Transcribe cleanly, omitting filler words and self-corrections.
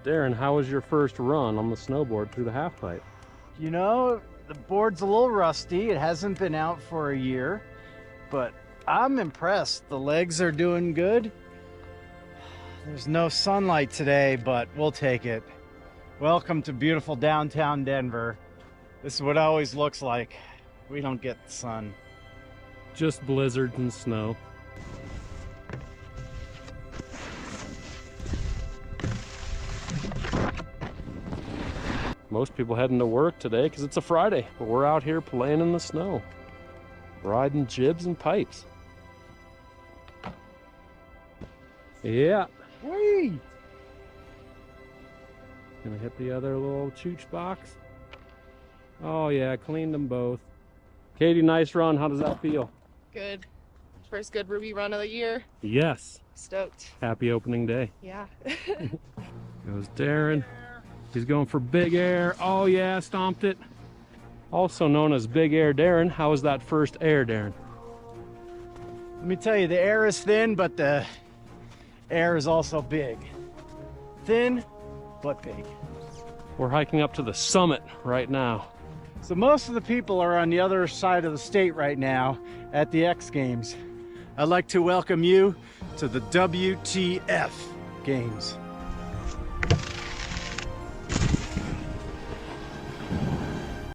Darren, how was your first run on the snowboard through the half pipe? You know, the board's a little rusty. It hasn't been out for a year, but I'm impressed. The legs are doing good. There's no sunlight today, but we'll take it. Welcome to beautiful downtown Denver. This is what it always looks like. We don't get the sun. Just blizzards and snow. Most people heading to work today because it's a Friday, but we're out here playing in the snow, riding jibs and pipes. Yeah. Whee! Gonna hit the other little chooch box. Oh yeah, cleaned them both. Katie, nice run. How does that feel? Good. First good Ruby run of the year. Yes. Stoked. Happy opening day. Yeah. Goes Darren. He's going for Big Air. Oh yeah, stomped it. Also known as Big Air Darren. How was that first air, Darren? Let me tell you, the air is thin, but the air is also big. Thin, but big. We're hiking up to the summit right now. So most of the people are on the other side of the state right now at the X Games. I'd like to welcome you to the WTF Games.